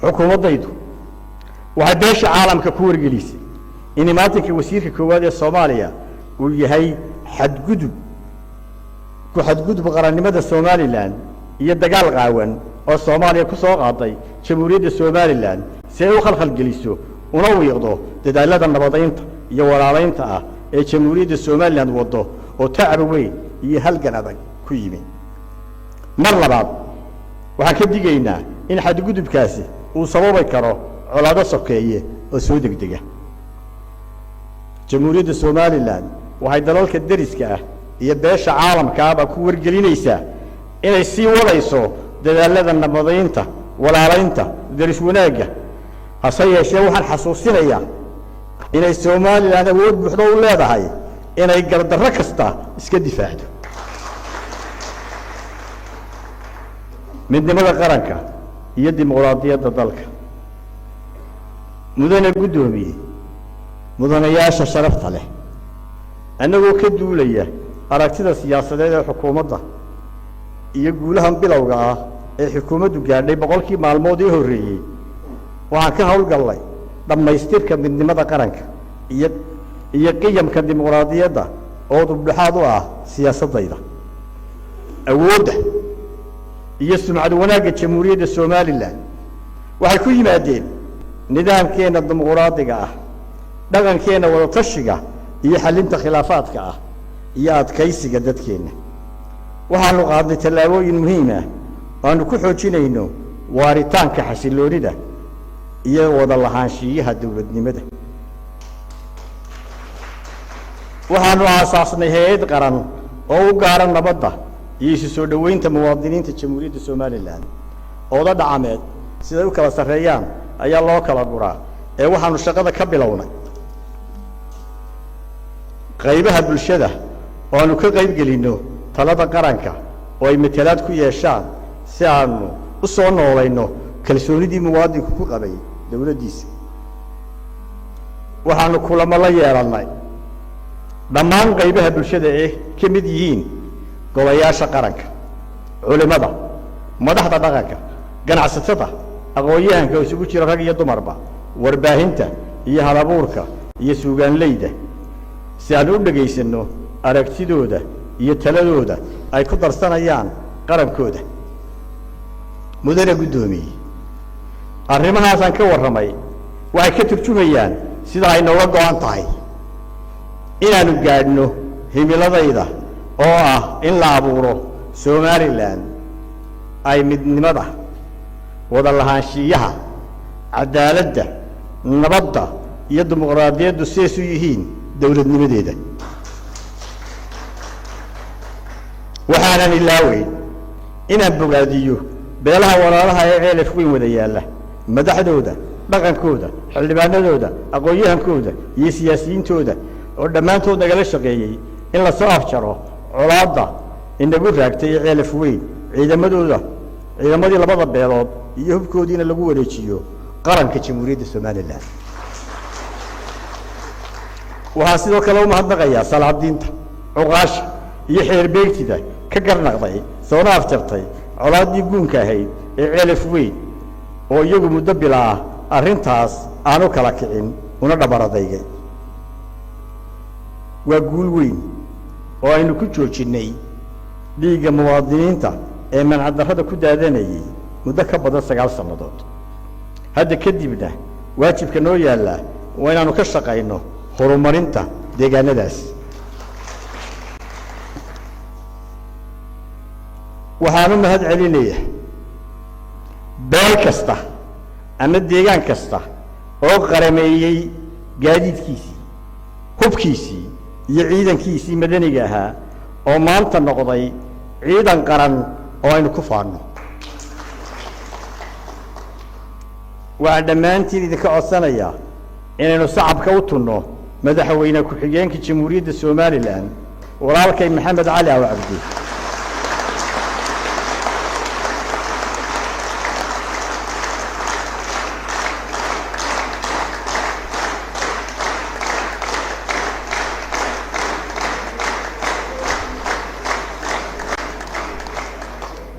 حكومة ضيدو وهداش عالم ككور جليسي إني ماتك وسير كوادي الصومالية ويهي حد جدب كحد جدب قرن مدى الصومالي لان يدقال قاون أو الصومالية كسوق عطي جمهورية الصومالي لان سيو خلق الجليسو ونو يقضو تدالة النبضين يورالين تا جمهورية الصومالي لان وضو وتعب وين يهلقن هذا كويمين مرة بعد وحكد دقينا إن حد جدب كاسي وصبابي كرو على سكية وسودك دقة جمهورية الصومالي لان وهاي دلالك الدرس كاه يباش عالم كابا كور جلينيسا إن يسي ولا يسو دلالة النبضين تا ولا علينتا درس وناجة هصيا شيء حسوسين إياه إن الصومالي لان أود بحضور الله ده هاي إن يقدر الركستا إسكت دفاعه من دماغ قرنك هي الديمقراطية ضدلك مدن قدومي مدن ياشا شرفت له أنه كدولية أراكتنا سياسة الحكومة يقولهم بلوغا الحكومة قاعدة بقولك مع الماضي هوري وعنك هقول قال لي لما يستيرك من دماغ قرنك يقيم كالديمقراطية ده أو بحاضرها سياسة ضيدة أوده يسمع دوناك جمهورية الصومالي لان وحكوية مادين نظام كينا الديمقراطية دغن كينا وطشقة يحلمت خلافاتك ياد كيسي قدد كينا وحانو قادة تلاوين مهمة وانو كحوشينينو واريتان كحسلوني ده يوضا اللهان شيئها دولة نمده وحانو أساسنا هيد قرن أو قارن نبضة يسوع دوين تمواطنين تجمهورية الصومالي الآن أوضاع دعامات سيدو كلا سريان أي الله كلا قرا وحنا الشقة كبلونا غيبها بالشدة وأنو كغيب قلينو ثلاثة قرنكا وأي مثلات كوي يشان سعنو وصلنا علينا كالسوني دي مواد كوكو قبي دولة ديس وحنا كل ما لا يرانا دمان غيبها بالشدة كمديين قوياشا قرنك علماء مدحضة دغاك قناعستة أقوياهن كوسوكو جيرا رق دمربا warbaahinta iyo halabuurka iyo suugaanleyda si aan u dhageysano aragtidooda iyo taladooda ay ku darsanayaan qarankooda mudane gudoomiye arrimahaas aan ka waramay waxay ka turjumayaan sida ay nooga go'an tahay inaanu gaadhno himiladayda oo ah in la abuuro Somaliland ay midnimada wada lahaanshiyaha cadaaladda nabadda iyo dimuqraadiyaddu seesu yihiin dawladnimadeeda waxaan ilaaweyn inaan bogaadiyo beelaha walaalaha ee ceelaf weyn wada yaala madaxdooda dhaqankooda xildhibaanadooda aqoon-yahankooda iyo siyaasiyiintooda oo dhammaantood nagala shaqeeyay in la soo afjaro colaadda inagu raagtay ceelaf weyn ciidamadii labada beelood iyo hubkoodiina lagu wareejiyo qaranka jamhuuriyadda Soomaaliland waxa sidoo kale u mahadnaqayaa salaadiinta uqaash iyo xeer beegtida ka garnaqday soo afjartay colaadii guunka ahayd ee ceelaf weyn oo iyagu muddo bilaa arrintaas aanu kala kicin una dhabaradaygay waa guul weyn oo aynu ku joojinay dhiigga muwaadiniinta ee mancadarrada ku daadanayay muddo ka badan 9 sanadood hadda kadibna waajibka noo yaala waa inaanu ka shaqayno horumarinta deegaanadaas waxaanu mahad celinayaa beel kasta ama deegaan kasta oo qarameeyay gaadiidkiisii hubkiisii iyo ciidankiisii madaniga ahaa oo maanta noqday ciidan qaran oo aynu ku faano waxaan dhammaantiin idinka codsanayaa inaynu shacabka u tunno madaxweyne ku-xigeenka jamhuuriyadda Soomaaliland walaalkay Maxamed Cali Aw Cabdi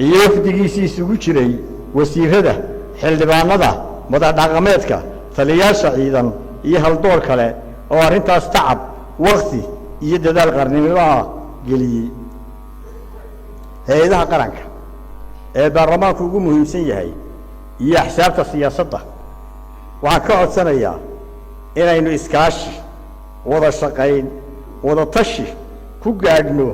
iyo wafdigiisii isugu jiray wasiirada xildhibaanada madax dhaqameedka taliyayaasha ciidan iyo haldoor kale oo arrintaas tacab waqti iyo dadaal qarnimada geliyey hay'adaha qaranka ee baarlamaanku ugu muhiimsan yahay iyo axsaabta siyaasadda waxaan ka codsanayaa inaynu iskaashi wada shaqayn wada tashi ku gaadhno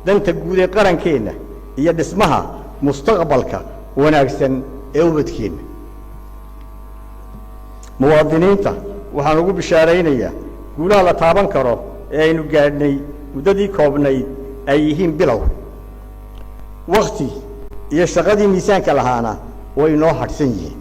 danta guud ee qarankeenna iyo dhismaha mustaqbalka wanaagsan ee ubadkeenna muwaadiniinta waxaan ugu bishaaraynayaa guulaha la taaban karo ee aynu gaadhnay muddadii koobnayd ay yihiin bilow waqti iyo shaqadii miisaanka lahaana way inoo hadhsan yihiin